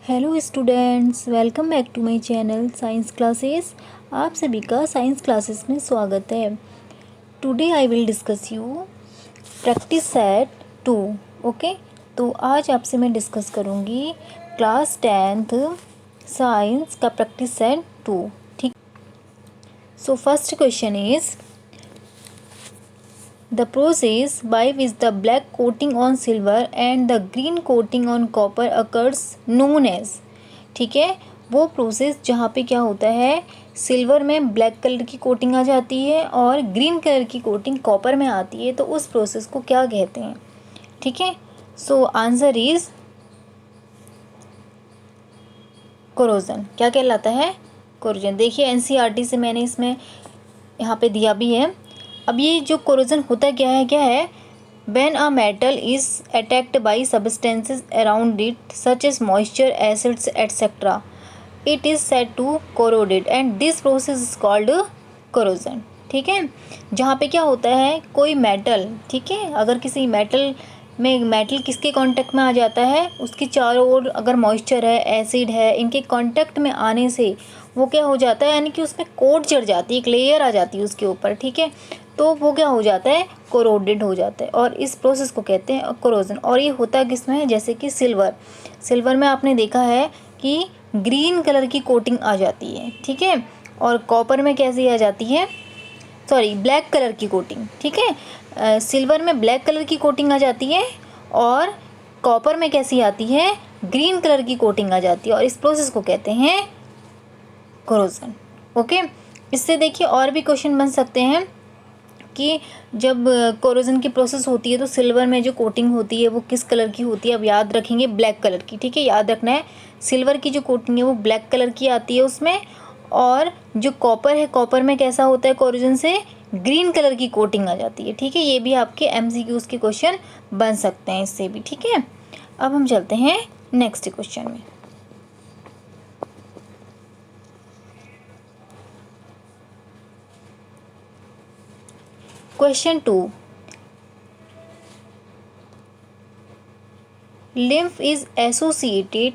Hello students, welcome back to my channel science classes. आप सभी का साइंस क्लासेस में स्वागत है। Today I will discuss you practice set 2। Okay, तो आज आपसे मैं डिस्कस करूँगी क्लास 10th साइंस का प्रैक्टिस सेट 2। ठीक, so first question is the process by which the black coating on silver and the green coating on copper occurs known as। ठीक है, वो प्रोसेस जहाँ पे क्या होता है, सिल्वर में ब्लैक कलर की कोटिंग आ जाती है और ग्रीन कलर की कोटिंग कॉपर में आती है, तो उस प्रोसेस को क्या कहते हैं। ठीक है, सो आंसर इज कोरोजन। क्या कहलाता है? कोरोजन। देखिए एनसीईआरटी से मैंने इसमें यहाँ पे दिया भी है। अब ये जो कोरोजन होता क्या है, when a metal is attacked by substances around it such as moisture, acids etcetera, it is said to corroded and this process is called corrosion. ठीक है, जहाँ पे क्या होता है, कोई मेटल, ठीक है, अगर किसी मेटल किसके कांटेक्ट में आ जाता है, उसकी चारों ओर अगर मॉइस्चर है, एसिड है, इनके कांटेक्ट में आने से वो क्या हो जाता है, यानी कि उसमें कोट चढ़ जाती है, एक लेयर आ जाती है उसके ऊपर। ठीक है, तो वो क्या हो जाता है, कोरोडेड हो जाता है और इस प्रोसेस को कहते हैं कोरोजन। और ये होता किस में है, जैसे कि सिल्वर में आपने देखा है कि ग्रीन कलर की कोटिंग आ जाती है। ठीक है, और कॉपर में कैसी आ जाती है, सॉरी ब्लैक कलर की कोटिंग। ठीक है, सिल्वर में ब्लैक कलर की कोटिंग आ जाती है और कॉपर में कैसी आती है, ग्रीन कलर की कोटिंग आ जाती है और इस प्रोसेस को कहते हैं कोरोजन। ओके, इससे देखिए और भी क्वेश्चन बन सकते हैं कि जब कोरोजन की प्रोसेस होती है तो सिल्वर में जो कोटिंग होती है वो किस कलर की होती है। अब याद रखेंगे ब्लैक कलर की। ठीक है, याद रखना है, सिल्वर की जो कोटिंग है वो ब्लैक कलर की आती है उसमें, और जो कॉपर है, कॉपर में कैसा होता है, कोरोजन से ग्रीन कलर की कोटिंग आ जाती है। ठीक है, ये भी आपके एमसीक्यूज के क्वेश्चन बन सकते हैं इससे भी। ठीक है, अब हम चलते हैं नेक्स्ट क्वेश्चन में। Question 2, lymph is associated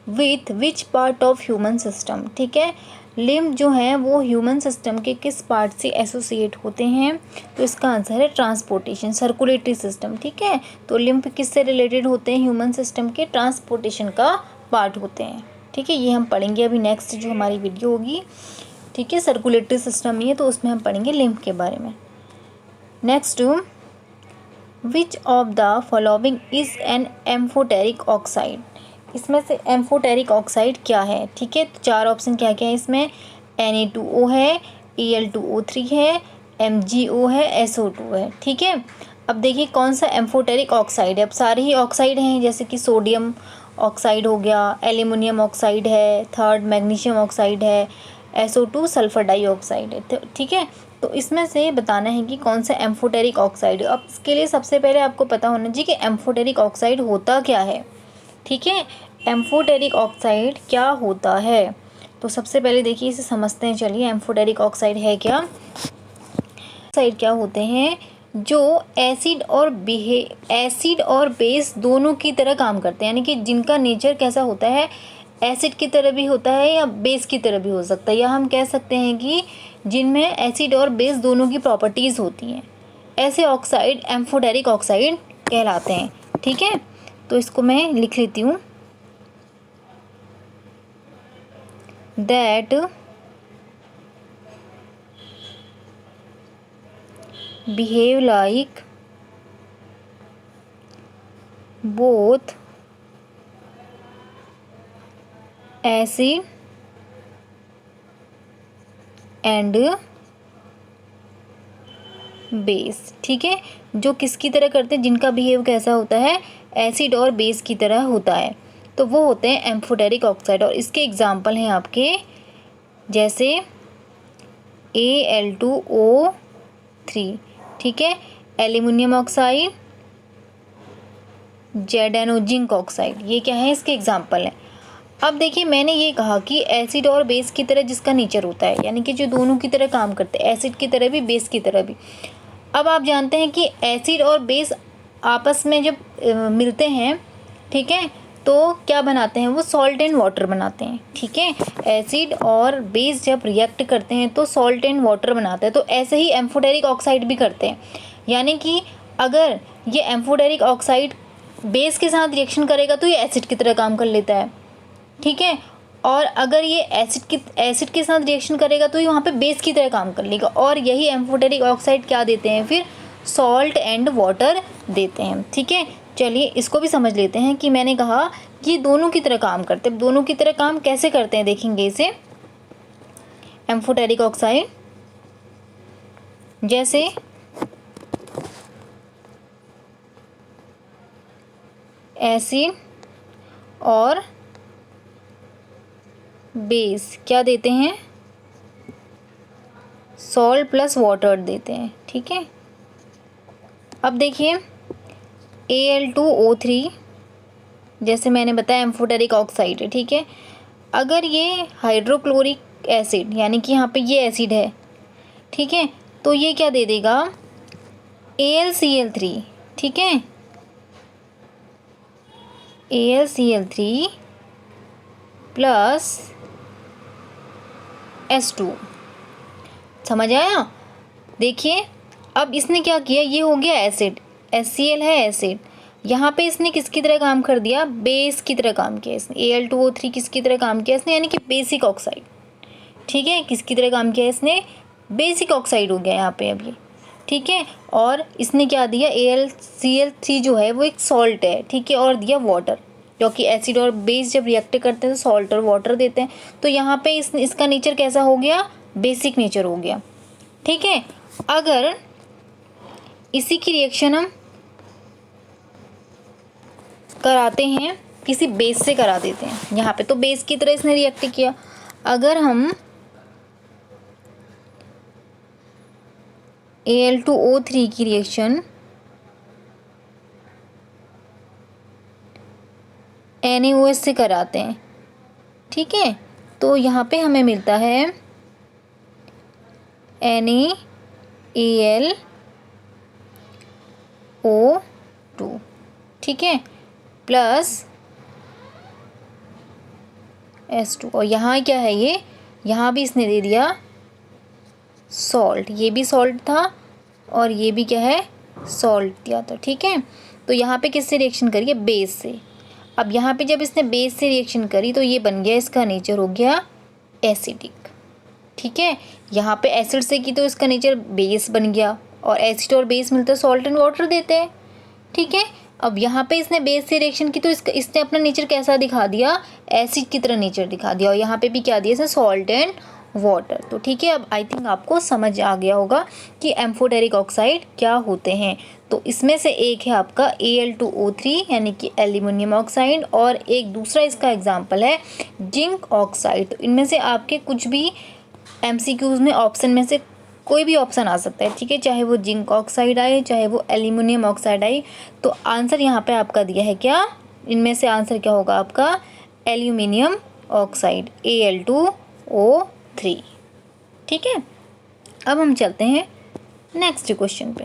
with which part of human system. ठीक है, लिम्फ जो है वो ह्यूमन सिस्टम के किस पार्ट से एसोसिएट होते हैं, तो इसका आंसर है ट्रांसपोर्टेशन, सर्कुलेटरी सिस्टम। ठीक है, तो लिम्फ किससे रिलेटेड होते हैं, ह्यूमन सिस्टम के ट्रांसपोर्टेशन का पार्ट होते हैं। ठीक है, ये हम पढ़ेंगे अभी नेक्स्ट जो हमारी वीडियो होगी। ठीक है, सर्कुलेटरी सिस्टम ही है तो उसमें हम पढ़ेंगे लिम्फ के बारे में। Next, which of the following is an amphoteric oxide. इसमें से एम्फोटेरिक ऑक्साइड क्या है। ठीक है, तो चार ऑप्शन क्या क्या है इसमें, Na2O है, Al2O3 है, MgO है, SO2 है। ठीक है, अब देखिए कौन सा एम्फोटेरिक ऑक्साइड है। अब सारे ही ऑक्साइड हैं, जैसे कि सोडियम ऑक्साइड हो गया, एल्यूमिनियम ऑक्साइड है, थर्ड मैग्नीशियम ऑक्साइड है, SO2 सल्फर डाइऑक्साइड है। ठीक है, तो इसमें से बताना है कि कौन सा एम्फोटेरिक ऑक्साइड है। अब इसके लिए सबसे पहले आपको पता होना चाहिए कि एम्फोटेरिक ऑक्साइड होता क्या है। ठीक है, एम्फोटेरिक ऑक्साइड क्या होता है, तो सबसे पहले देखिए इसे समझते हैं। चलिए, एम्फोटेरिक ऑक्साइड है क्या, ऑक्साइड क्या होते हैं, जो एसिड और बेस दोनों की तरह काम करते हैं, यानी कि जिनका नेचर कैसा होता है, एसिड की तरह भी होता है या बेस की तरह भी हो सकता है, या हम कह सकते हैं कि जिनमें एसिड और बेस दोनों की प्रॉपर्टीज़ होती हैं, ऐसे ऑक्साइड एम्फोटेरिक ऑक्साइड कहलाते हैं। ठीक है, तो इसको मैं लिख लेती हूँ, that behave like both acid and base. ठीक है, जो किसकी तरह करते हैं, जिनका बिहेव कैसा होता है, एसिड और बेस की तरह होता है, तो वो होते हैं एम्फोटेरिक ऑक्साइड। और इसके एग्जाम्पल हैं आपके, जैसे Al2O3। ठीक है, एल्यूमिनियम ऑक्साइड, जेडेनो जिंक ऑक्साइड, ये क्या है, इसके एग्जाम्पल हैं। अब देखिए मैंने ये कहा कि एसिड और बेस की तरह जिसका नेचर होता है, यानी कि जो दोनों की तरह काम करते हैं, एसिड की तरह भी बेस की तरह भी। अब आप जानते हैं कि एसिड और बेस आपस में जब मिलते हैं, ठीक है, तो क्या बनाते हैं वो, सॉल्ट एंड वाटर बनाते हैं। ठीक है, एसिड और बेस जब रिएक्ट करते हैं तो सॉल्ट एंड वाटर बनाते हैं। तो ऐसे ही एम्फोटेरिक ऑक्साइड भी करते हैं, यानी कि अगर ये एम्फोटेरिक ऑक्साइड बेस के साथ रिएक्शन करेगा तो ये एसिड की तरह काम कर लेता है। ठीक है, और अगर ये एसिड के साथ रिएक्शन करेगा तो ये वहाँ पे बेस की तरह काम कर लेगा। और यही एम्फोटेरिक ऑक्साइड क्या देते हैं फिर, सॉल्ट एंड वाटर देते हैं। ठीक है, चलिए इसको भी समझ लेते हैं कि मैंने कहा कि दोनों की तरह काम करते हैं। दोनों की तरह काम कैसे करते हैं देखेंगे इसे। एम्फोटेरिक ऑक्साइड जैसे एसिड और बेस क्या देते हैं, सॉल्ट प्लस वाटर देते हैं। ठीक है, अब देखिए Al2O3 जैसे मैंने बताया एम्फोटेरिक ऑक्साइड है। ठीक है, अगर ये हाइड्रोक्लोरिक एसिड यानी कि यहाँ पे ये एसिड है, ठीक है, तो ये क्या दे देगा, AlCl3। ठीक है, AlCl3 प्लस H2। समझ आया। देखिए अब इसने क्या किया, ये हो गया एसिड, HCl है एसिड, यहाँ पे इसने किसकी तरह काम कर दिया, बेस की तरह काम किया इसने। Al2O3 किसकी तरह काम किया इसने, यानी कि बेसिक ऑक्साइड। ठीक है, किसकी तरह काम किया इसने, बेसिक ऑक्साइड हो गया यहाँ पे अभी। ठीक है, और इसने क्या दिया, AlCl3 जो है वो एक सॉल्ट है। ठीक है, और दिया वाटर, क्योंकि एसिड और बेस जब रिएक्ट करते हैं तो सॉल्ट और वाटर देते हैं। तो यहाँ पे इसका नेचर कैसा हो गया, बेसिक नेचर हो गया। ठीक है, अगर इसी की रिएक्शन हम कराते हैं किसी बेस से करा देते हैं, यहाँ पे तो बेस की तरह इसने रिएक्ट किया। अगर हम Al2O3 की रिएक्शन NaOH से कराते हैं, ठीक है, तो यहाँ पे हमें मिलता है NaAlO2। ठीक है, प्लस H2। और यहाँ क्या है, ये यहाँ भी इसने दे दिया सॉल्ट, ये भी सॉल्ट था और ये भी क्या है, सॉल्ट दिया था। ठीक है, तो यहाँ पे किससे रिएक्शन करिए, बेस से। अब यहाँ पे जब इसने बेस से रिएक्शन करी तो ये बन गया, इसका नेचर हो गया एसिडिक। ठीक है, यहाँ पे एसिड से की तो इसका नेचर बेस बन गया, और एसिड और बेस मिलते सॉल्ट एंड वाटर देते हैं। ठीक है, अब यहाँ पे इसने बेस से रिएक्शन की तो इसने अपना नेचर कैसा दिखा दिया, एसिड की तरह नेचर दिखा दिया, और यहाँ पे भी क्या दिया इसने, सॉल्ट एंड वाटर। तो ठीक है, अब आई थिंक आपको समझ आ गया होगा कि एम्फोटेरिक ऑक्साइड क्या होते हैं। तो इसमें से एक है आपका Al2O3 यानी कि एल्यूमिनियम ऑक्साइड, और एक दूसरा इसका एग्जांपल है जिंक ऑक्साइड। तो इनमें से आपके कुछ भी MCQs में ऑप्शन में से कोई भी ऑप्शन आ सकता है। ठीक है, चाहे वो जिंक ऑक्साइड आए चाहे वो एल्यूमिनियम ऑक्साइड आए। तो आंसर यहाँ पे आपका दिया है क्या, इनमें से आंसर क्या होगा आपका, एल्यूमिनियम ऑक्साइड Al2O3। ठीक है, अब हम चलते हैं नेक्स्ट क्वेश्चन पे।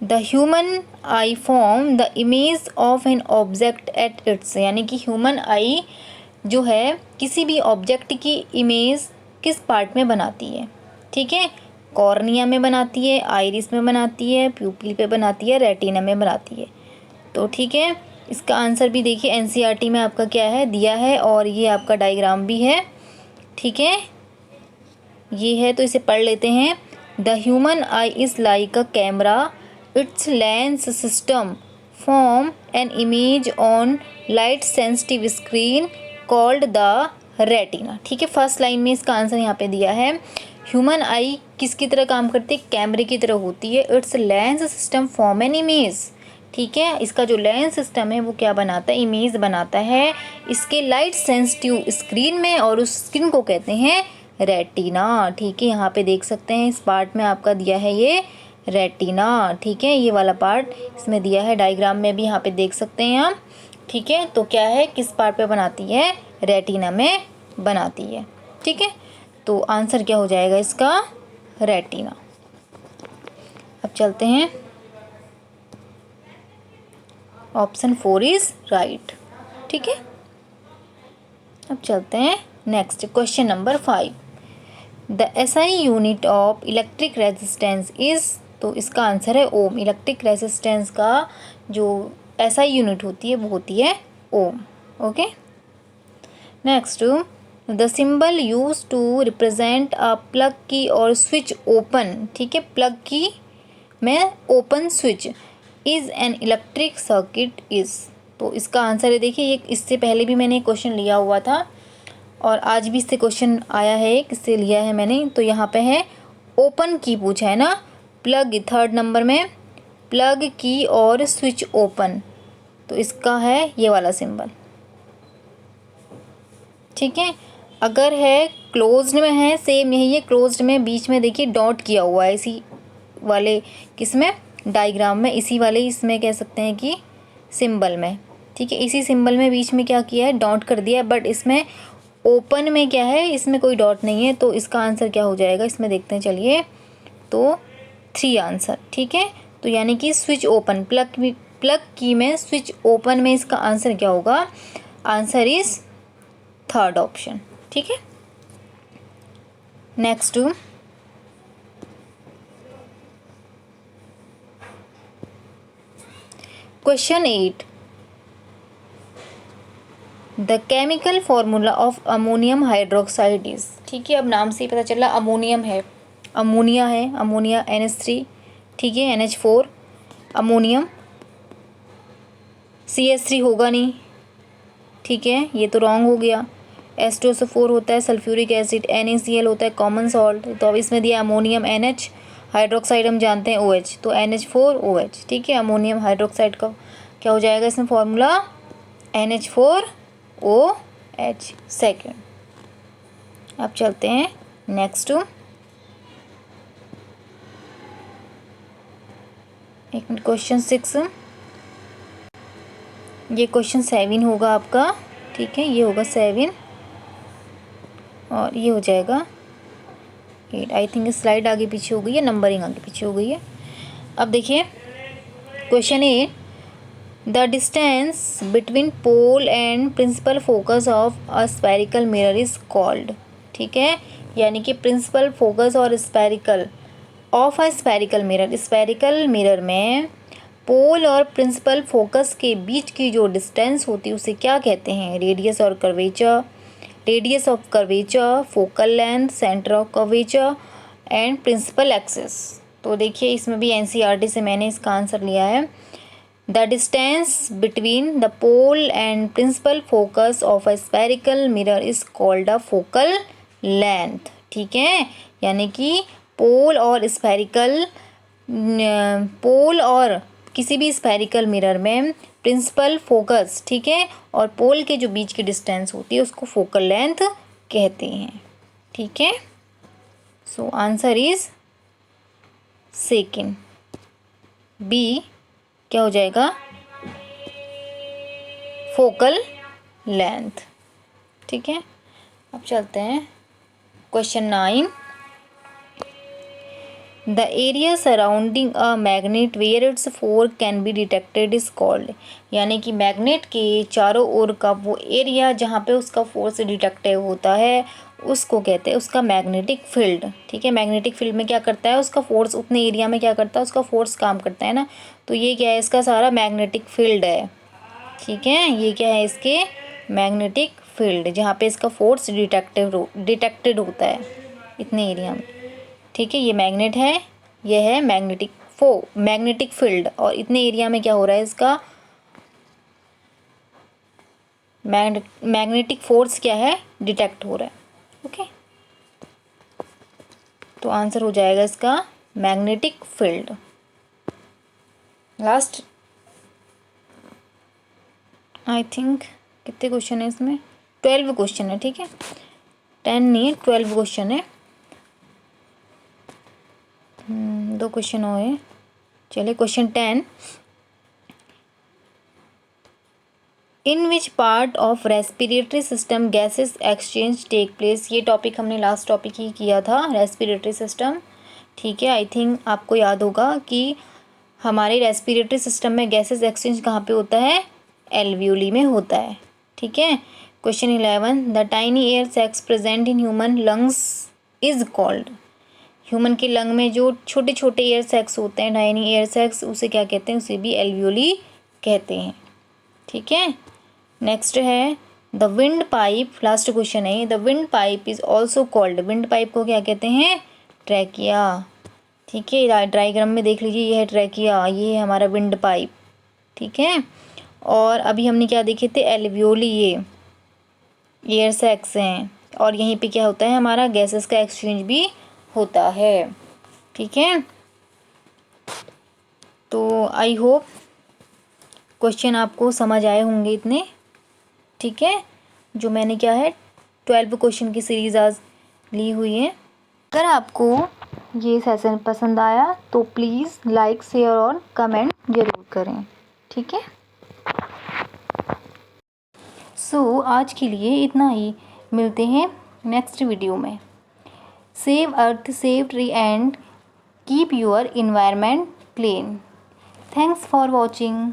The human I form the image of an object at its, यानी कि ह्यूमन आई जो है किसी भी ऑब्जेक्ट की इमेज किस पार्ट में बनाती है। ठीक है, कॉर्निया में बनाती है, आइरिस में बनाती है, प्यूपिल पे बनाती है, रेटिना में बनाती है। तो ठीक है, इसका आंसर भी देखिए NCERT में आपका क्या है दिया है, और ये आपका डायग्राम भी है। ठीक है, ये है तो इसे पढ़ लेते हैं। The human I is like a camera, it's lens system form an image on light sensitive screen called the retina. ठीक है, फर्स्ट लाइन में इसका आंसर यहाँ पे दिया है। ह्यूमन आई किसकी तरह काम करती है, कैमरे की तरह होती है। It's lens system form an image. ठीक है, इसका जो लेंस सिस्टम है वो क्या बनाता है, इमेज बनाता है इसके लाइट सेंसिटिव स्क्रीन में, और उस स्क्रीन को कहते हैं रेटिना। ठीक है, यहाँ पे देख सकते हैं इस पार्ट में आपका दिया है ये रेटिना। ठीक है, ये वाला पार्ट इसमें दिया है, डायग्राम में भी यहाँ पे देख सकते हैं आप। ठीक है, तो क्या है, किस पार्ट पे बनाती है, रेटिना में बनाती है। ठीक है, तो आंसर क्या हो जाएगा इसका, रेटिना। अब चलते हैं ऑप्शन 4 इज राइट। ठीक है, अब चलते हैं next question number 5। The SI unit of electric resistance is, तो इसका आंसर है ओम। इलेक्ट्रिक रेजिस्टेंस का जो एसआई यूनिट होती है वो होती है ohm. Okay, next, the symbol used to represent a plug key or switch open. ठीक है, प्लग की में open switch is an electric circuit is, तो इसका आंसर है, देखिए ये इससे पहले भी मैंने क्वेश्चन लिया हुआ था और आज भी इससे क्वेश्चन आया है, किससे लिया है मैंने, तो यहाँ पे है ओपन की पूछा है ना, प्लग 3rd नंबर में plug key or switch open, तो इसका है ये वाला सिंबल। ठीक है, अगर है क्लोज्ड में है सेम यही है, क्लोज्ड में बीच में देखिए डॉट किया हुआ है इसी वाले किसमें डायग्राम में, इसी वाले इसमें कह सकते हैं कि सिंबल में। ठीक है, इसी सिंबल में बीच में क्या किया है, डॉट कर दिया है, बट इसमें ओपन में क्या है, इसमें कोई डॉट नहीं है, तो इसका आंसर क्या हो जाएगा इसमें देखते हैं चलिए, तो 3 आंसर। ठीक है, तो यानी कि स्विच ओपन, प्लग की में स्विच ओपन में इसका आंसर क्या होगा, आंसर इज 3rd ऑप्शन। ठीक है, next, question 8, the chemical formula of ammonium hydroxide is. ठीक है, अब नाम से ही पता चला अमोनियम है, अमोनिया है, अमोनिया NH3, ठीक है, NH4, अमोनियम CH3 होगा नहीं, ठीक है, ये तो रॉन्ग हो गया। H2SO4 होता है सल्फ्यूरिक एसिड, NaCl होता है कॉमन सॉल्ट, तो अब इसमें दिया अमोनियम NH, हाइड्रोक्साइड हम जानते हैं OH, तो NH4OH। ठीक है, अमोनियम हाइड्रोक्साइड का क्या हो जाएगा इसमें फॉर्मूला, NH4OH सेकेंड। अब चलते हैं नेक्स्ट, एक मिनट, क्वेश्चन 6, ये क्वेश्चन 7 होगा आपका। ठीक है, ये होगा 7 और ये हो जाएगा 8। आई थिंक स्लाइड आगे पीछे हो गई है, नंबरिंग आगे पीछे हो गई है। अब देखिए question 8, the distance between pole and principal focus of a spherical mirror is called. ठीक है, यानी कि प्रिंसिपल फोकस और spherical of a spherical mirror, spherical mirror में पोल और प्रिंसिपल फोकस के बीच की जो डिस्टेंस होती है उसे क्या कहते हैं, रेडियस और curvature, radius of curvature, focal length, centre of curvature and principal axis. तो देखिए इसमें भी NCERT से मैंने इसका आंसर लिया है, the distance between the pole and principal focus of a spherical mirror is called a focal length. ठीक है, यानी कि पोल और किसी भी स्फेरिकल मिरर में प्रिंसिपल फोकस, ठीक है, और पोल के जो बीच की डिस्टेंस होती है उसको फोकल लेंथ कहते हैं। ठीक है, so answer is second, B क्या हो जाएगा, फोकल लेंथ। ठीक है, अब चलते हैं question 9, the area surrounding a magnet where its force can be detected is called, यानी कि मैग्नेट के चारों ओर का वो एरिया जहाँ पे उसका फोर्स डिटेक्टिव होता है उसको कहते हैं उसका मैग्नेटिक फील्ड। ठीक है, मैग्नेटिक फील्ड में क्या करता है, उसका फोर्स उतने एरिया में क्या करता है, उसका फोर्स काम करता है ना, तो ये क्या है, इसका सारा मैग्नेटिक फील्ड है। ठीक है, ये क्या है, इसके मैग्नेटिक फील्ड जहाँ पे इसका फोर्स डिटेक्टेड होता है इतने एरिया में। ठीक है, ये मैग्नेट है, ये है मैग्नेटिक फील्ड, और इतने एरिया में क्या हो रहा है, इसका मैग्नेटिक फोर्स क्या है, डिटेक्ट हो रहा है। ओके, तो आंसर हो जाएगा इसका magnetic field. Last I think कितने क्वेश्चन है इसमें, 12 क्वेश्चन है। ठीक है, 10 नहीं है, 12 क्वेश्चन है, 2 क्वेश्चन और है। चलिए question 10, in which part of respiratory system gases exchange take place, ये टॉपिक हमने लास्ट टॉपिक ही किया था, रेस्पिरेटरी सिस्टम। ठीक है, आई थिंक आपको याद होगा कि हमारे रेस्पिरेटरी सिस्टम में गैसेस एक्सचेंज कहाँ पे होता है? एल्वियोली में होता है। ठीक है। Question 11, the tiny air sacs present in human lungs is called. Human के लंग में जो छोटे छोटे एयर सैक्स होते हैं, टाइनी एयर सैक्स, उसे क्या कहते हैं? उसे भी एल्वियोली कहते हैं। ठीक है। नेक्स्ट है the wind pipe, last question है। The wind pipe is also called, wind pipe को क्या कहते हैं? ट्रैकिया। ठीक है, डायग्राम में देख लीजिए, ये है ट्रैकिया, ये है हमारा विंड पाइप। ठीक है। और अभी हमने क्या देखे थे? एल्वियोली, ये एयर सैक्स हैं, और यहीं पे क्या होता है? हमारा गैसेस का एक्सचेंज भी होता है। ठीक है। तो आई होप क्वेश्चन आपको समझ आए होंगे इतने। ठीक है, जो मैंने क्या है 12 क्वेश्चन की सीरीज़ आज ली हुई है। अगर आपको ये सेशन पसंद आया तो प्लीज़ लाइक, शेयर और कमेंट ज़रूर करें। ठीक है। सो आज के लिए इतना ही, मिलते हैं नेक्स्ट वीडियो में। Save earth, save tree and keep your environment clean. Thanks for watching.